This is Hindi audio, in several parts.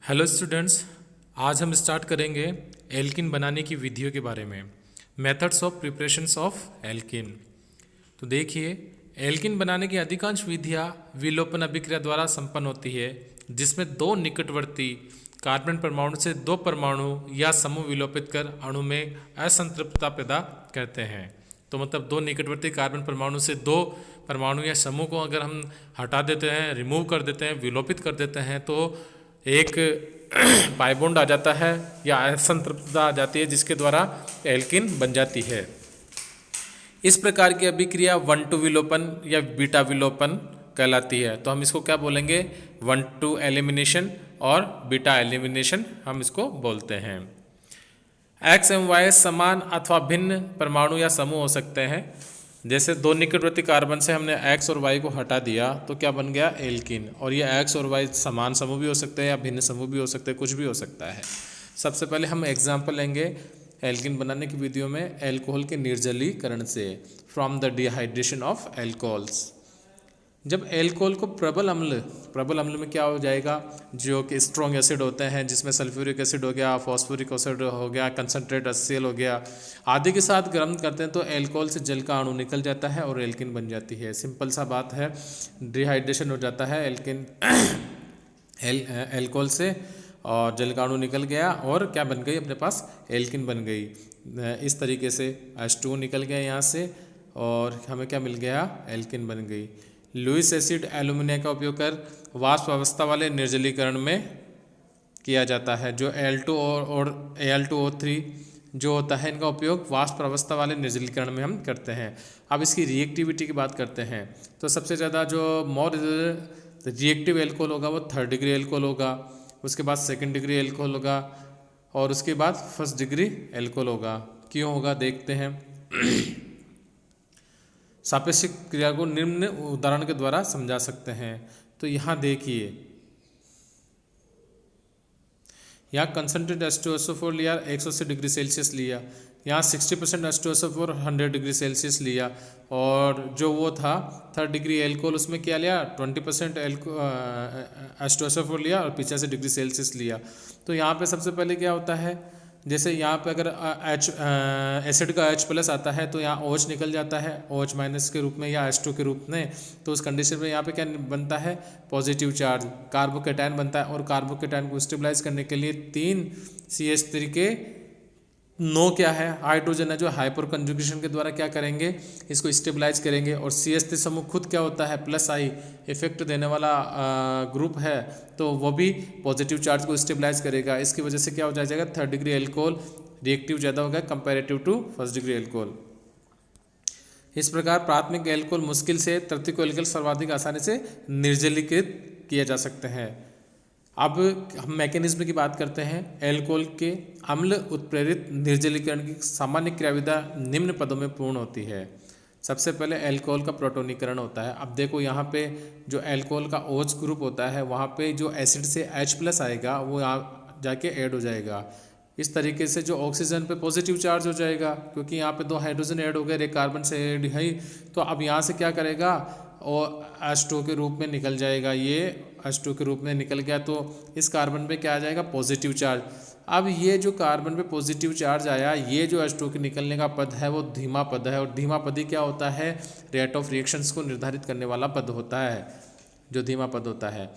Hello students. आज हम स्टार्ट करेंगे एल्किन बनाने की विधियों के बारे में। Methods of preparations of alkene. तो देखिए, एल्किन बनाने की अधिकांश विधियाँ विलोपन अभिक्रिया द्वारा संपन्न होती है, जिसमें दो निकटवर्ती कार्बन परमाणु से दो परमाणु या समूह विलोपित कर अणु में असंतृप्तता पैदा करते हैं। तो मतलब दो निकटवर्ती कार्बन परमाणु से दो परमाणु या समूह को अगर हम हटा देते हैं, रिमूव कर देते हैं, विलोपित कर देते हैं, तो एक पाई बॉन्ड आ जाता है या असंतृप्तता आ जाती है, जिसके द्वारा एल्किन बन जाती है। इस प्रकार की अभिक्रिया 1-2 विलोपन या बीटा विलोपन कहलाती है। तो हम इसको क्या बोलेंगे? 1-2 एलिमिनेशन और बीटा एलिमिनेशन हम इसको बोलते हैं। एक्स एवं वाई समान अथवा भिन्न परमाणु या समूह हो सकते हैं। जैसे दो निकटवर्ती कार्बन से हमने एक्स और वाई को हटा दिया तो क्या बन गया? एल्किन। और ये एक्स और वाई समान समूह भी हो सकते हैं या भिन्न समूह भी हो सकते हैं, कुछ भी हो सकता है। सबसे पहले हम एग्जाम्पल लेंगे एल्किन बनाने की विधियों में एल्कोहल के निर्जलीकरण से, from the dehydration of alcohols. जब एल्कोहल को प्रबल अम्ल में क्या हो जाएगा? जो कि स्ट्रॉन्ग एसिड होते हैं, जिसमें सल्फ्यूरिक एसिड हो गया, फॉस्फोरिक एसिड हो गया, कंसनट्रेट HCl हो गया, आदि के साथ गर्म करते हैं तो एल्कोहल से जल का अणु निकल जाता है और एल्किन बन जाती है। सिंपल सा बात है, डिहाइड्रेशन हो जाता है एल्किन एल्कोहल से, और जल का अणु निकल गया और क्या बन गई? अपने पास एल्किन बन गई। इस तरीके से H2O निकल गया यहाँ से और हमें क्या मिल गया? एल्किन बन गई। लुईस एसिड एल्यूमिनिया का उपयोग कर वाष्प अवस्था वाले निर्जलीकरण में किया जाता है। जो Al2 और Al2O3 जो होता है, इनका उपयोग वाष्प अवस्था वाले निर्जलीकरण में हम करते हैं। अब इसकी रिएक्टिविटी की बात करते हैं तो सबसे ज़्यादा जो मोर रिएक्टिव एल्कोहल होगा वो 3rd डिग्री एल्कोहल होगा, उसके बाद 2nd डिग्री एल्कोहल होगा और उसके बाद 1st डिग्री एल्कोहल होगा। क्यों होगा देखते हैं। सापेक्षिक क्रिया को निम्न उदाहरण के द्वारा समझा सकते हैं। तो यहाँ देखिए, यहाँ कंसनट्रेट H2SO4 लिया 180 डिग्री सेल्सियस लिया, यहाँ 60% H2SO4 100 डिग्री सेल्सियस लिया, और जो वो था 3rd डिग्री एल्कोहल उसमें क्या लिया? 20% H2SO4 लिया और 85 डिग्री सेल्सियस लिया। तो यहाँ पे सबसे पहले क्या होता है, जैसे यहाँ पे अगर एसिड का H+ आता है तो यहाँ OH निकल जाता है OH- के रूप में या H2 के रूप में। तो उस कंडीशन में यहाँ पे क्या बनता है? पॉजिटिव चार्ज कार्बोकेटायन बनता है, और कार्बोकेटायन को स्टेबलाइज करने के लिए 3 CH3 के नो क्या है? हाइड्रोजन है, जो हाइपर कंजुगेशन के द्वारा क्या करेंगे? इसको स्टेबलाइज करेंगे। और CH3 समूह खुद क्या होता है? +I इफेक्ट देने वाला ग्रुप है, तो वो भी पॉजिटिव चार्ज को स्टेबलाइज करेगा। इसकी वजह से क्या हो जाएगा? 3rd डिग्री एल्कोहल रिएक्टिव ज़्यादा होगा comparative to 1st degree alcohol. इस प्रकार प्राथमिक एल्कोहल मुश्किल से तृतीयक एल्कोहल सर्वाधिक आसानी से निर्जलीकृत किए जा सकते हैं। अब हम मैकेनिज्म की बात करते हैं। एल्कोहल के अम्ल उत्प्रेरित निर्जलीकरण की सामान्य क्रियाविधि निम्न पदों में पूर्ण होती है। सबसे पहले एल्कोहल का प्रोटोनीकरण होता है। अब देखो यहाँ पे जो एल्कोहल का OH ग्रुप होता है, वहाँ पे जो एसिड से H+ आएगा वो यहाँ जाके ऐड हो जाएगा। इस तरीके से जो ऑक्सीजन पे पॉजिटिव चार्ज हो जाएगा, क्योंकि यहाँ पे 2 हाइड्रोजन ऐड हो गए, एक कार्बन से ऐड है, तो अब यहाँ से क्या करेगा? और H2 के रूप में निकल जाएगा। ये H2 के रूप में निकल गया तो इस कार्बन पे क्या आ जाएगा? Positive charge. अब ये जो कार्बन पे पॉजिटिव चार्ज आया, ये जो H2 के निकलने का पद है वो धीमा पद है, और धीमा पद ही क्या होता है? रेट ऑफ रिएक्शंस को निर्धारित करने वाला पद होता है, जो धीमा पद होता है।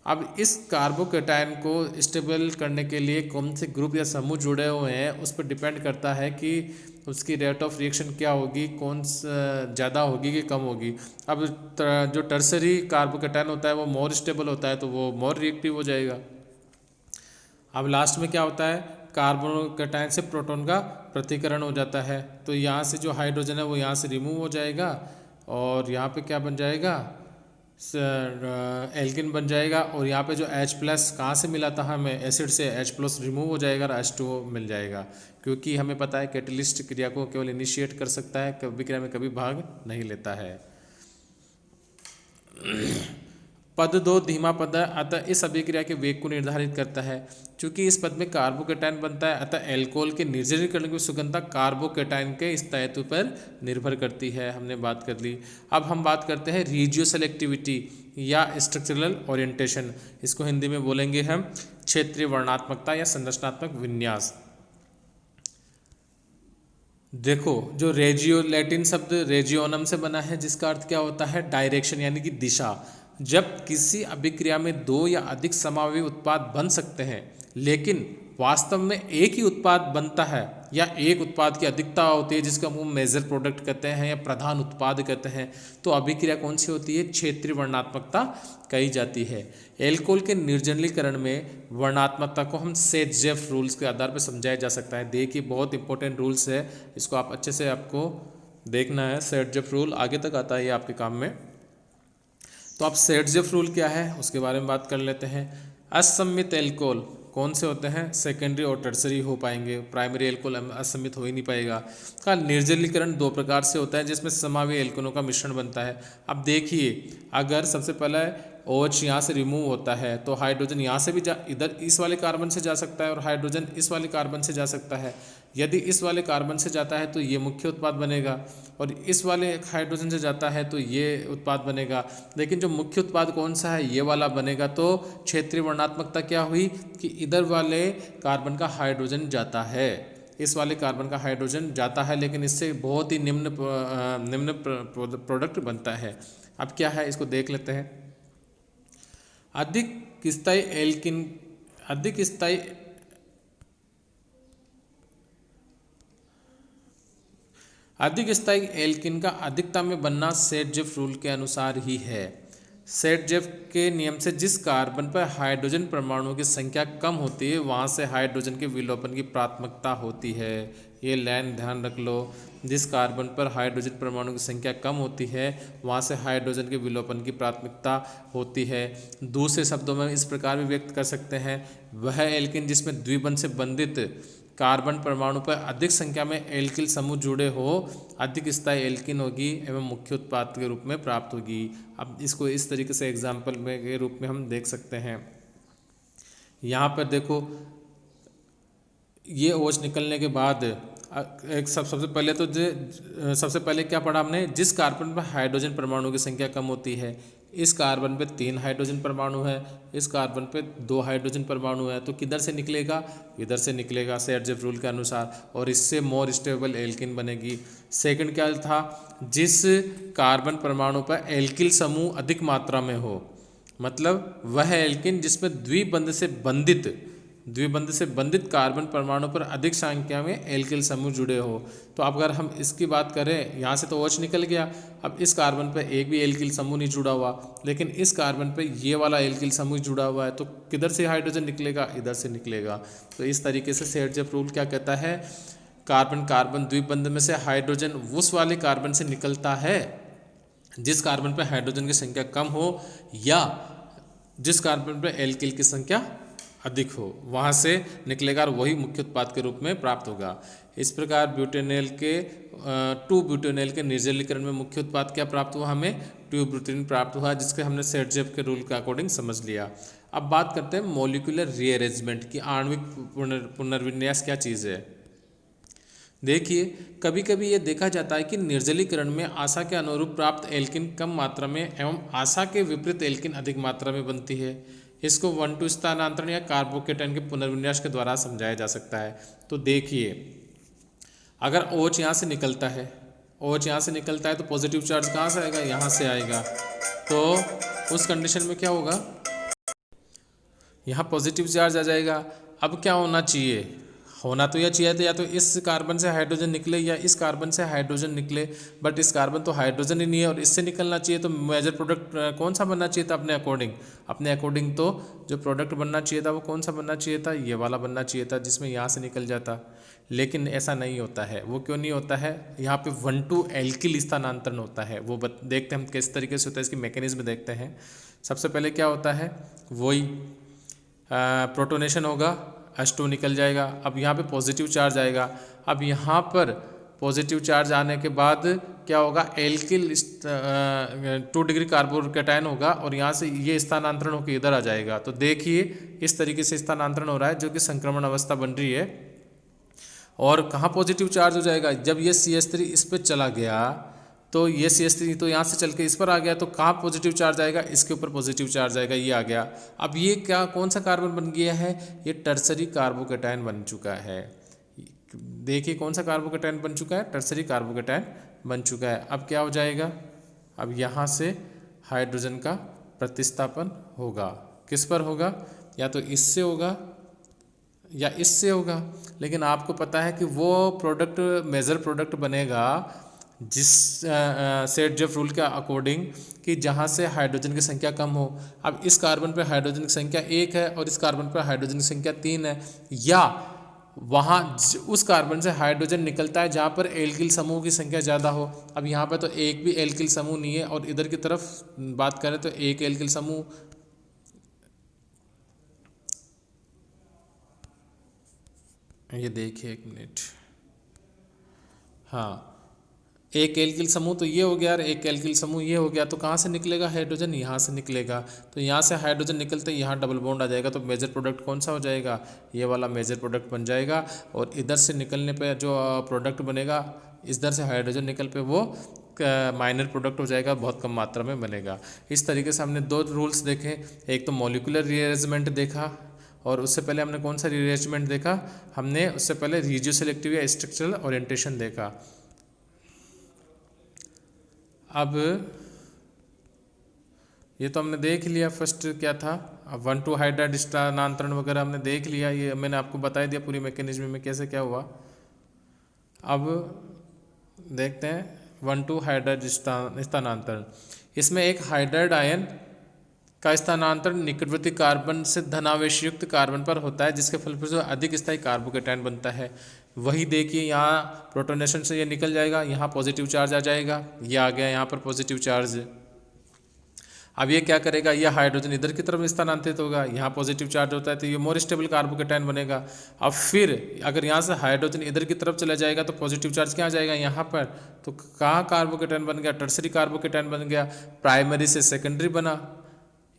अब इस कार्बोकेटायन को स्टेबल करने के लिए कौन से ग्रुप या समूह जुड़े हुए हैं उस पर डिपेंड करता है कि उसकी रेट ऑफ रिएक्शन क्या होगी, कौन ज़्यादा होगी कि कम होगी। अब जो टर्सरी कार्बोकेटायन होता है वो मोर स्टेबल होता है, तो वो मोर रिएक्टिव हो जाएगा। अब लास्ट में क्या होता है? कार्बोकेटायन से प्रोटॉन का प्रतिकरण हो जाता है, तो यहाँ से जो हाइड्रोजन है वो यहाँ से रिमूव हो जाएगा और यहाँ पे क्या बन जाएगा? एल्किन बन जाएगा। और यहाँ पे जो H+ कहाँ से मिला था हमें? एसिड से। H+ रिमूव हो जाएगा और H2O मिल जाएगा, क्योंकि हमें पता है कैटलिस्ट क्रिया को केवल इनिशिएट कर सकता है, अभिक्रिया में कभी भाग नहीं लेता है। पद 2 धीमा पद है, अतः इस अभिक्रिया के वेग को निर्धारित करता है। चूंकि इस पद में कार्बोकेटायन बनता है, अतः एल्कोहल के निर्जलीकरण की सुगंधता कार्बोकेटायन के स्थायित्व पर निर्भर करती है। हमने बात कर ली। अब हम बात करते हैं रीजियो सेलेक्टिविटी या स्ट्रक्चरल ओरिएंटेशन, इसको हिंदी में बोलेंगे हम क्षेत्रीय वर्णात्मकता या संरचनात्मक विन्यास। देखो, जो रेजियो लैटिन शब्द रेजियोनम से बना है, जिसका अर्थ क्या होता है, डायरेक्शन यानी कि दिशा। जब किसी अभिक्रिया में दो या अधिक समावयवी उत्पाद बन सकते हैं लेकिन वास्तव में एक ही उत्पाद बनता है या एक उत्पाद की अधिकता होती है, जिसका हम मेजर प्रोडक्ट कहते हैं या प्रधान उत्पाद कहते हैं, तो अभिक्रिया कौन सी होती है, क्षेत्रीय वर्णात्मकता कही जाती है। एल्कोहल के निर्जलीकरण में वर्णात्मकता को हम सेट-जेफ रूल्स के आधार पर समझाया जा सकता है। देखिए, बहुत इंपॉर्टेंट रूल्स है, इसको आप अच्छे से आपको देखना है। सेट-जेफ रूल आगे तक आता है ये आपके काम में। तो आप सेट-जेफ रूल क्या है उसके बारे में बात कर लेते हैं। असम्मित एल्कोहल कौन से होते हैं, सेकेंडरी और टर्सरी हो पाएंगे, प्राइमरी एल्कोहल असम्मित हो ही नहीं पाएगा। का निर्जलीकरण दो प्रकार से होता है, जिसमें समावयवी एल्कोहलों का मिश्रण बनता है। अब देखिए, अगर सबसे पहले OH यहाँ से रिमूव होता है तो हाइड्रोजन यहाँ से भी इधर इस वाले कार्बन से जा सकता है और हाइड्रोजन इस वाले कार्बन से जा सकता है। यदि इस वाले कार्बन से जाता है तो ये मुख्य उत्पाद बनेगा और इस वाले हाइड्रोजन से जाता है तो ये उत्पाद बनेगा। लेकिन जो मुख्य उत्पाद कौन सा है, ये वाला बनेगा। तो क्षेत्रीय वर्णात्मकता क्या हुई कि इधर वाले कार्बन का हाइड्रोजन जाता है, इस वाले कार्बन का हाइड्रोजन जाता है, लेकिन इससे बहुत ही निम्न प्रोडक्ट बनता है। अब क्या है, इसको देख लेते हैं। अधिक स्थायी एल्किन का अधिकता में बनना सेट-जेफ रूल के अनुसार ही है। सेट-जेफ के नियम से जिस कार्बन पर हाइड्रोजन परमाणुओं की संख्या कम होती है वहाँ से हाइड्रोजन के विलोपन की प्राथमिकता होती है। ये लाइन ध्यान रख लो, जिस कार्बन पर हाइड्रोजन परमाणु की संख्या कम होती है वहाँ से हाइड्रोजन के विलोपन की प्राथमिकता होती है। दूसरे शब्दों में इस प्रकार भी व्यक्त कर सकते हैं, वह एल्किन जिसमें द्विबंध से बंधित कार्बन परमाणु पर अधिक संख्या में एल्किल समूह जुड़े हो अधिक स्थायी एल्किन होगी एवं मुख्य उत्पाद के रूप में प्राप्त होगी। अब इसको इस तरीके से एग्जाम्पल में के रूप में हम देख सकते हैं। यहाँ पर देखो, ये OH निकलने के बाद एक सबसे पहले क्या पढ़ा हमने, जिस कार्बन पर हाइड्रोजन परमाणु की संख्या कम होती है, इस कार्बन पे 3 हाइड्रोजन परमाणु है, इस कार्बन पे 2 हाइड्रोजन परमाणु है, तो किधर से निकलेगा, इधर से निकलेगा सेट-जेफ रूल के अनुसार, और इससे मोर स्टेबल एल्किन बनेगी। सेकंड क्या था, जिस कार्बन परमाणु पर एल्किल समूह अधिक मात्रा में हो, मतलब वह एल्किन जिसमें द्विबंध से बंधित कार्बन परमाणु पर अधिक संख्या में एल्किल समूह जुड़े हो। तो अब अगर हम इसकी बात करें, यहाँ से तो OH निकल गया, अब इस कार्बन पर एक भी एल्किल समूह नहीं जुड़ा हुआ, लेकिन इस कार्बन पर ये वाला एल्किल समूह जुड़ा हुआ है, तो किधर से हाइड्रोजन निकलेगा, इधर से निकलेगा। तो इस तरीके से सेट-जेफ रूल क्या कहता है, कार्बन द्विबंध में से हाइड्रोजन उस वाले कार्बन से निकलता है जिस कार्बन पर हाइड्रोजन की संख्या कम हो या जिस कार्बन पर एल्किल की संख्या अधिक हो, वहाँ से निकलेगा और वही मुख्य उत्पाद के रूप में प्राप्त होगा। इस प्रकार 2-ब्यूटेनॉल के निर्जलीकरण में मुख्य उत्पाद क्या प्राप्त हुआ, हमें 2-ब्यूटेन प्राप्त हुआ, जिसके हमने सेट-जेफ के रूल के अकॉर्डिंग समझ लिया। अब बात करते हैं मॉलिक्यूलर रीअरेंजमेंट की, आणविक पुनर्विन्यास क्या चीज़ है। देखिए, कभी कभी ये देखा जाता है कि निर्जलीकरण में आशा के अनुरूप प्राप्त एल्किन कम मात्रा में एवं आशा के विपरीत एल्किन अधिक मात्रा में बनती है। इसको 1-2 स्थानांतरण या कार्बोकेटायन के पुनर्विन्यास के द्वारा समझाया जा सकता है। तो देखिए, अगर OH यहाँ से निकलता है, तो पॉजिटिव चार्ज कहाँ से आएगा, यहाँ से आएगा। तो उस कंडीशन में क्या होगा, यहाँ पॉजिटिव चार्ज आ जाएगा। अब क्या होना चाहिए, होना तो यह चाहिए था या तो इस कार्बन से हाइड्रोजन निकले या इस कार्बन से हाइड्रोजन निकले, बट इस कार्बन तो हाइड्रोजन ही नहीं है और इससे निकलना चाहिए। तो मेजर प्रोडक्ट कौन सा बनना चाहिए था, अपने अकॉर्डिंग तो जो प्रोडक्ट बनना चाहिए था वो कौन सा बनना चाहिए था, ये वाला बनना चाहिए था, जिसमें यहाँ से निकल जाता। लेकिन ऐसा नहीं होता है। वो क्यों नहीं होता है, यहाँ पे 1-2 एल्किल स्थानांतरण होता है। वो देखते हैं हम किस तरीके से होता है, इसकी मैकेनिज्म देखते हैं। सबसे पहले क्या होता है, वही प्रोटोनेशन होगा, H2 निकल जाएगा। अब यहाँ पे पॉजिटिव चार्ज आएगा। अब यहाँ पर पॉजिटिव चार्ज आने के बाद क्या होगा, एल्किल 2 डिग्री कार्बोकेटायन होगा और यहाँ से ये स्थानांतरण होकर इधर आ जाएगा। तो देखिए, इस तरीके से स्थानांतरण हो रहा है, जो कि संक्रमण अवस्था बन रही है। और कहाँ पॉजिटिव चार्ज हो जाएगा, जब ये CH3 इस पर चला गया तो ये CH3 तो यहाँ से चल के इस पर आ गया, तो कहाँ पॉजिटिव चार्ज आएगा, इसके ऊपर पॉजिटिव चार्ज आएगा, ये आ गया। अब ये क्या कौन सा कार्बन बन गया है, ये टर्सरी कार्बोकेटायन बन चुका है। देखिए कौन सा कार्बोकेटायन बन चुका है, टर्सरी कार्बोकेटायन बन चुका है। अब क्या हो जाएगा, अब यहाँ से हाइड्रोजन का प्रतिस्थापन होगा, किस पर होगा, या तो इससे होगा या इससे होगा। लेकिन आपको पता है कि वो प्रोडक्ट मेजर प्रोडक्ट बनेगा जिस सेट-जेफ रूल के अकॉर्डिंग कि जहाँ से हाइड्रोजन की संख्या कम हो। अब इस कार्बन पर हाइड्रोजन की संख्या 1 है और इस कार्बन पर हाइड्रोजन की संख्या 3 है, या वहाँ उस कार्बन से हाइड्रोजन निकलता है जहाँ पर एल्किल समूह की संख्या ज़्यादा हो। अब यहाँ पर तो एक भी एल्किल समूह नहीं है, और इधर की तरफ बात करें तो एक एल्किल समूह, ये देखिए एक मिनट, हाँ एक एल्किल समूह तो ये हो गया और एक एल्किल समूह ये हो गया, तो कहाँ से निकलेगा हाइड्रोजन, यहाँ से निकलेगा। तो यहाँ से हाइड्रोजन निकलते ही यहाँ डबल बॉन्ड आ जाएगा, तो मेजर प्रोडक्ट कौन सा हो जाएगा, ये वाला मेजर प्रोडक्ट बन जाएगा। और इधर से निकलने पे जो प्रोडक्ट बनेगा, इधर से हाइड्रोजन निकल पे वो माइनर प्रोडक्ट हो जाएगा, बहुत कम मात्रा में बनेगा। इस तरीके से हमने 2 रूल्स देखे, एक तो मॉलिक्यूलर रीअरेंजमेंट देखा, और उससे पहले हमने कौन सा रीअरेंजमेंट देखा, हमने उससे पहले रिजियो सेलेक्टिव या स्ट्रक्चरल ओरिएंटेशन देखा। अब ये तो हमने देख लिया, फर्स्ट क्या था, 1,2 हाइड्राइड स्थानांतरण वगैरह हमने देख लिया, ये मैंने आपको बता दिया पूरी मैकेनिज्म में कैसे क्या हुआ। अब देखते हैं 1,2 हाइड्राइड स्थानांतरण। इसमें एक हाइड्राइड आयन का स्थानांतरण निकटवर्ती कार्बन से धनावेशयुक्त कार्बन पर होता है, जिसके फलस्वरूप अधिक स्थायी कार्बोकेटायन बनता है। वही देखिए यहाँ प्रोटोनेशन से ये निकल जाएगा, यहाँ पॉजिटिव चार्ज आ जाएगा, ये आ गया यहाँ पर पॉजिटिव चार्ज। अब ये क्या करेगा, यह हाइड्रोजन इधर की तरफ स्थानांतरित होगा, यहाँ पॉजिटिव चार्ज होता है तो ये मोर स्टेबल कार्बोकेटायन बनेगा। अब फिर अगर यहाँ से हाइड्रोजन इधर की तरफ चला जाएगा तो पॉजिटिव चार्ज क्या आ जाएगा यहाँ पर, तो कहाँ कार्बोकेटायन बन गया, टर्सरी कार्बोकेटायन बन गया। प्राइमरी से सेकेंडरी बना,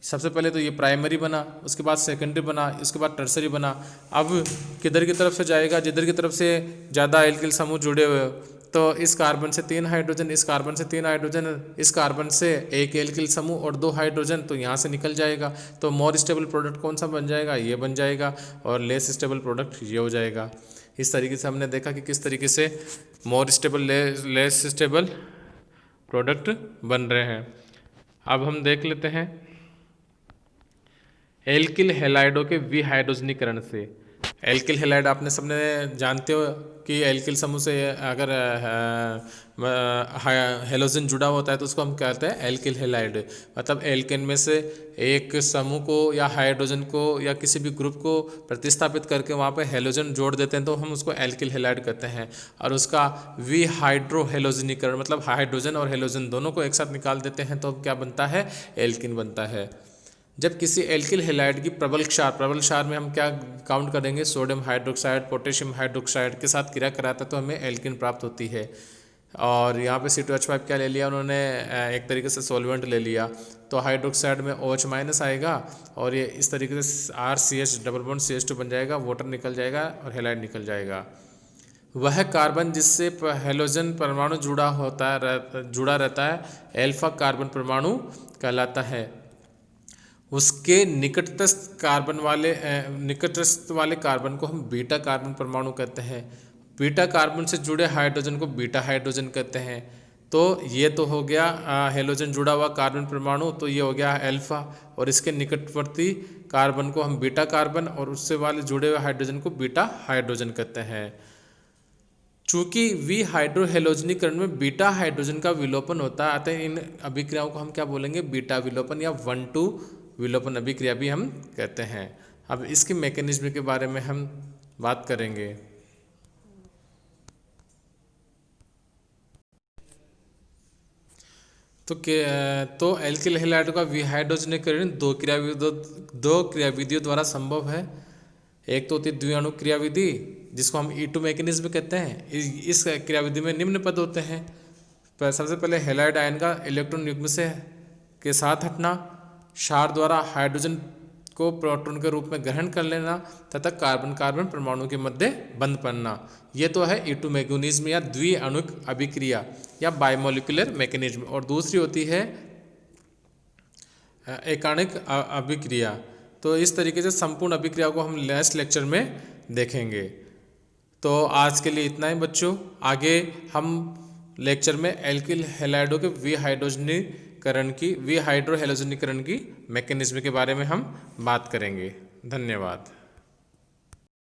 सबसे पहले तो ये प्राइमरी बना, उसके बाद सेकेंडरी बना, उसके बाद टर्सरी बना। अब किधर की तरफ से जाएगा, जिधर की तरफ से ज़्यादा एल्किल समूह जुड़े हुए हो, तो इस कार्बन से 3 हाइड्रोजन, इस कार्बन से 3 हाइड्रोजन, इस कार्बन से एक एल्किल समूह और 2 हाइड्रोजन, तो यहाँ से निकल जाएगा। तो मोर स्टेबल प्रोडक्ट कौन सा बन जाएगा, ये बन जाएगा, और लेस स्टेबल प्रोडक्ट ये हो जाएगा। इस तरीके से हमने देखा कि किस तरीके से more stable less stable product बन रहे हैं। अब हम देख लेते हैं एल्किल हैलाइडों के विहाइड्रोजनीकरण से। एल्किल हैलाइड आपने सबने जानते हो कि एल्किल समूह से अगर हेलोजन जुड़ा होता है तो उसको हम कहते हैं एल्किल हैलाइड। मतलब एल्केन में से एक समूह को या हाइड्रोजन को या किसी भी ग्रुप को प्रतिस्थापित करके वहाँ पे हेलोजन जोड़ देते हैं तो हम उसको एल्किल हैलाइड कहते हैं। और उसका विहाइड्रो हेलोजनीकरण मतलब हाइड्रोजन और हेलोजन दोनों को एक साथ निकाल देते हैं तो क्या बनता है, एल्किन बनता है। जब किसी एल्किल हैलाइड की प्रबल क्षार में हम क्या काउंट करेंगे, सोडियम हाइड्रोक्साइड पोटेशियम हाइड्रोक्साइड के साथ क्रिया कराता है तो हमें एल्किन प्राप्त होती है। और यहाँ पे C2H5 क्या ले लिया उन्होंने, एक तरीके से सॉल्वेंट ले लिया, तो हाइड्रोक्साइड में OH- आएगा और ये इस तरीके से RCH डबल बॉन्ड CH2 बन जाएगा, वाटर निकल जाएगा और हैलाइड निकल जाएगा। वह कार्बन जिससे हेलोजन परमाणु जुड़ा रहता है एल्फा कार्बन परमाणु कहलाता है। उसके निकटस्थ वाले कार्बन को हम बीटा कार्बन परमाणु कहते हैं। बीटा कार्बन से जुड़े हाइड्रोजन को बीटा हाइड्रोजन कहते हैं। तो ये तो हो गया हेलोजन जुड़ा हुआ कार्बन परमाणु, तो ये हो गया अल्फा, और इसके निकटवर्ती कार्बन को हम बीटा कार्बन और उससे वाले जुड़े हुए हाइड्रोजन को बीटा हाइड्रोजन कहते हैं। चूंकि विहाइड्रोहेलोजनीकरण में बीटा हाइड्रोजन का विलोपन होता है, अतः इन अभिक्रियाओं को हम क्या बोलेंगे, बीटा विलोपन या 1,2 विलोपन अभिक्रिया भी हम कहते हैं। अब इसके मैकेनिज्म के बारे में हम बात करेंगे। तो एल्किल हैलाइड का विहाइड्रोजनीकरण दो क्रियाविधियों द्वारा संभव है। एक तो होती है द्विअणु क्रियाविधि जिसको हम E2 मैकेनिज्म कहते हैं। इस क्रियाविधि में निम्न पद होते हैं। सबसे पहले हैलाइड आयन का इलेक्ट्रॉन युग्म से के साथ हटना, क्षार द्वारा हाइड्रोजन को प्रोटॉन के रूप में ग्रहण कर लेना तथा कार्बन कार्बन परमाणु के मध्य बंध पड़ना। ये तो है E2 मैग्नीज्म या द्विअणुक अभिक्रिया या बायमोलिकुलर मैकेनिज्म। और दूसरी होती है एकाणिक अभिक्रिया। तो इस तरीके से संपूर्ण अभिक्रिया को हम नेक्स्ट लेक्चर में देखेंगे। तो आज के लिए इतना ही बच्चों। आगे हम लेक्चर में एल्किल हैलाइडों के विहाइड्रो हैलोजनीकरण की मैकेनिज्म के बारे में हम बात करेंगे। धन्यवाद।